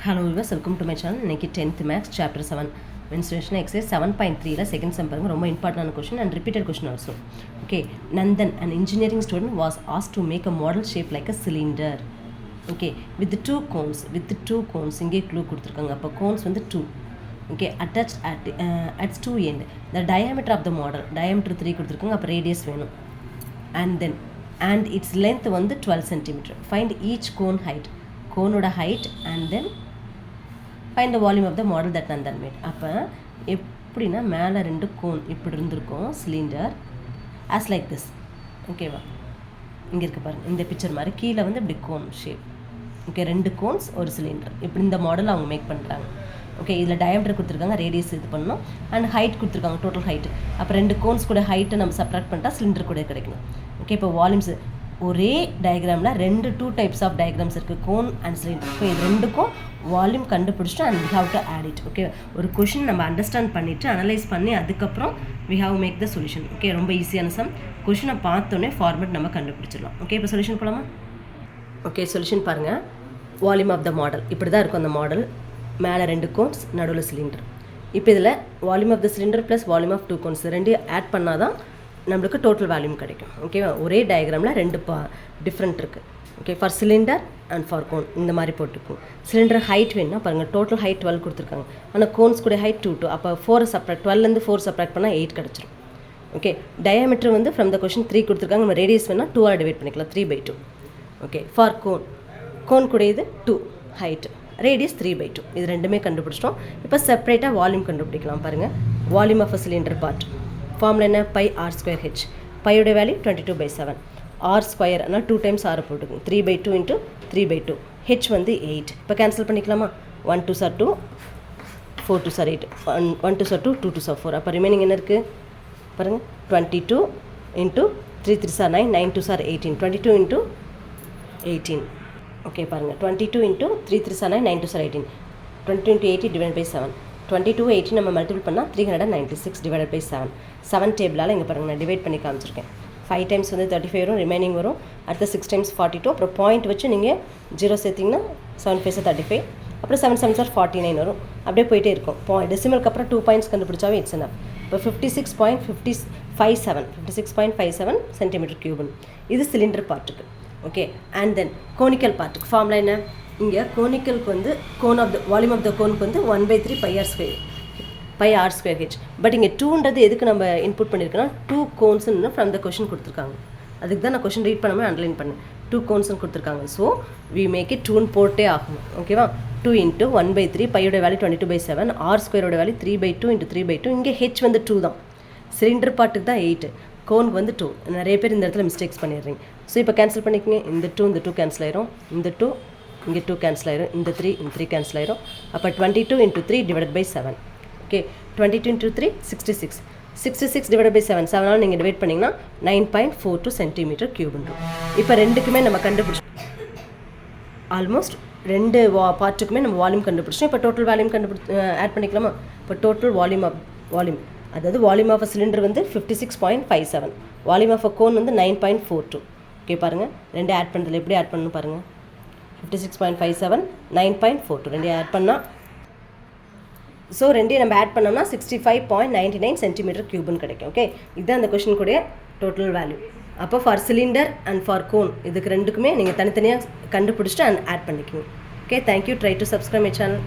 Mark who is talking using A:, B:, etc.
A: Hello viewers, welcome to my channel. இன்னைக்கு 10th Maths Chapter 7 Mensuration Exercise 7.3 ல second sum பாருங்க. ரொம்ப இம்பார்ட்டன்டான question and repeated question also. Okay, Nandan, an engineering student, was asked to make a model shaped like a cylinder. Okay, with the two cones இங்கே clue கொடுத்திருக்காங்க. அப்ப cones வந்து 2. Okay, attached at two end. The diameter of the model, diameter 3 கொடுத்திருக்காங்க. அப்ப radius வேணும். And its length வந்து 12 cm. Find each cone height. Cone height and then find the volume of the model that Nandan made. அப்போ எப்படின்னா மேலே 2 cone இப்படி இருந்திருக்கும் cylinder as like this. ஓகேவா, இங்கே இருக்க பாருங்கள், இந்த பிக்சர் மாதிரி கீழே வந்து இப்படி கோன் ஷேப். ஓகே, 2 கோன்ஸ் ஒரு சிலிண்டர், இப்படி இந்த மாடல் அவங்க மேக் பண்ணுறாங்க. ஓகே, இதில் டயமீட்டர் கொடுத்துருக்காங்க, ரேடியஸ் இது பண்ணணும், அண்ட் ஹைட் கொடுத்துருக்காங்க, டோட்டல் ஹைட். அப்போ 2 கோன்ஸ் கூட ஹைட்டை நம்ம சப்ராக்ட் பண்ணிட்டா சிலிண்டர் கூட கிடைக்கணும். ஓகே, இப்போ வால்யூம்ஸ் ஒரே டயக்ராமில் 2 டைப்ஸ் ஆஃப் டயக்ராம்ஸ் இருக்குது, கோன் அண்ட் சிலிண்டர். இப்போ இது ரெண்டுக்கும் வால்யூம் கண்டுபிடிச்சிட்டு and we have to add it. Okay, ஒரு கொஷின் நம்ம அண்டர்ஸ்டாண்ட் பண்ணிவிட்டு அனலைஸ் பண்ணி அதுக்கப்புறம் we have make the solution. Okay, ரொம்ப ஈஸியான சம். கொஷினை பார்த்தோன்னே ஃபார்மேட் நம்ம கண்டுபிடிச்சிடலாம். ஓகே, இப்போ சொல்யூஷன் போகலாமா? ஓகே, சொல்யூஷன் பாருங்கள். வால்யூம் ஆஃப் த மாடல் இப்படி தான் இருக்கும். அந்த மாடல் மேலே 2 கோன்ஸ், நடுவில் சிலிண்டர். இப்போ இதில் volume of the cylinder plus volume of 2 cones ரெண்டையும் ஆட் பண்ணால் தான் நம்மளுக்கு டோட்டல் வால்யூம் கிடைக்கும். ஓகேவா, ஒரே டயக்ராமில் 2 டிஃப்ரெண்ட் இருக்குது. Okay, for cylinder and for cone இந்த மாதிரி போட்டுக்கும். சிலிண்டர் ஹைட் வேணும்னா பாருங்கள், டோட்டல் ஹைட் 12 கொடுத்துருக்காங்க, ஆனால் கோன்ஸ் கூட ஹைட் 2 அப்போ 4 சப்ராக்ட் 12லேருந்து 4 சப்ராக்ட் பண்ணால் 8 கிடச்சிரும். ஓகே, டயாமீட்டர் வந்து ஃப்ரம் த கொஷின் 3 கொடுத்துருக்காங்க, நம்ம ரேடியஸ் வேணால் 2 டிவைட் பண்ணிக்கலாம், 3/2. ஓகே, ஃபார் கோன் கூட இது 2 ஹைட், ரேடியஸ் 3/2. இது ரெண்டுமே கண்டுபிடிச்சிட்டோம். இப்போ செப்பரேட்டாக வால்யூம் கண்டுபிடிக்கலாம். பாருங்கள், volume of a cylinder part formula என்ன? Pi r square h. பையோட வேல்யூ 22/7. ஆர் ஸ்கொயர் ஆனால் 2 டைம்ஸ் ஆர் போட்டுக்கும், 3/2 இன்ட்டு 3/2. ஹெச் வந்து 8. இப்போ கேன்சல் பண்ணிக்கலாமா? 1 2s are 2, 4 2s are 8, 1 2s are 2, 2 2s are 4. அப்போ ரிமைனிங் என்ன இருக்குது பாருங்கள், 22 into 3 3s are 9, 9 2s are 18, 22 into 18. Okay பாருங்கள், 22 into 3 3s are 9, 9 2s are 18, 22 இன்ட்டு 80 டிவைட் பை 7. 22 18 நம்ம மல்டிபிள் பண்ணால் 396 டிவைட் பை 7. 7 டேபிளால் இங்கே பாருங்கள் நான் டிவைட் பண்ணி காமிச்சிருக்கேன். 5 டைம்ஸ் வந்து 35 வரும், ரிமைனிங் வரும். அடுத்த 6 டைம்ஸ் 42. அப்புறம் பாயிண்ட் வச்சு நீங்கள் 0 சேர்த்திங்கன்னா 7 5s 35, அப்புறம் 7 7s 49 வரும். அப்படியே போயிட்டே இருக்கும். டெசிமலுக்கு அப்புறம் 2 பாயிண்ட்ஸ் கண்டுபிடிச்சாவே இட்ஸ் எனஃப். இப்போ 56.57 சென்டிமீட்டர் கியூப்னு இது சிலிண்டர் பார்ட்டுக்கு. ஓகே, அண்ட் தென் கோனிக்கல் பார்ட்டுக்கு ஃபார்முலா என்ன? இங்கே கோனிக்கலுக்கு வந்து cone of the volume of the கோனுக்கு வந்து 1/3 pi r square h. But இங்கே 2ன்றது எதுக்கு நம்ம இன்புட் பண்ணியிருக்கோன்னா 2 கோன்ஸ்ன்னு ஃப்ரம் த கொஷின் கொடுத்துருக்காங்க. அதுக்கு தான் நான் கொஷின் ரீட் பண்ணாமல் அண்டர்லைன் பண்ணேன். 2 கோன்ஸ்ன்னு கொடுத்துருக்காங்க. ஸோ வி மேக் இட் 2ன்னு போட்டே ஆகணும். ஓகேவா, 2 இன்ட்டு 1/3 பையோட வேல்யூ 22/7, ஆர் ஸ்கொயரோட வேல்யூ 3/2 இன்ட்டு 3/2. இங்கே ஹெச் வந்து 2 தான், சிலிண்டர் பார்ட்டுக்கு தான் 8, கோனுக்கு வந்து 2. நிறைய பேர் இந்த இடத்துல மிஸ்டேக்ஸ் பண்ணிடுறீங்க. ஸோ இப்போ கேன்சல் பண்ணிக்கோங்க. இந்த 2 கேன்சல் ஆயிரும், இந்த 2 இங்கே 2 கேன்சல் ஆயிரும், இந்த 3 கேன்சல் ஆயிரும். அப்போ 22 into 3 divide by 7. Okay, 22 into 3 66, 66 divide by 7. 7ஆல் நீங்கள் டிவைட் பண்ணிங்கன்னா 9.42 சென்டிமீட்டர் கியூப்னு. இப்போ ரெண்டுக்குமே நம்ம கண்டுபிடிச்சோம், ஆல்மோஸ்ட் 2 பார்ட்டுக்குமே நம்ம வால்யூம் கண்டுபிடிச்சோம். இப்போ டோட்டல் வால்யூம் ஆட் பண்ணிக்கலாமா? இப்போ டோட்டல் வால்யூம் அதாவது வால்யூம் ஆஃப் அ சிலிண்டர் வந்து 56.57, வால்யூம் ஆஃப் அ கோன் வந்து 9.42. ஓகே பாருங்கள், ரெண்டு ஆட் பண்ணுறதுல எப்படி ஆட் பண்ணணும் பாருங்கள். 56.57 9.42 ரெண்டையும் ஆட் பண்ணால், ஸோ ரெண்டையும் நம்ம ஆட் பண்ணோம்னா 65.99 சென்டிமீட்டர் கியூப்னு கிடைக்கும். ஓகே, இதுதான் அந்த கொஷின் கூடிய டோட்டல் வேல்யூ. அப்போ for cylinder and for cone இதுக்கு ரெண்டுக்குமே நீங்கள் தனித்தனியாக கண்டுபிடிச்சிட்டு அண்ட் ஆட் பண்ணிக்கோங்க. Okay, thank you. Try to subscribe my channel.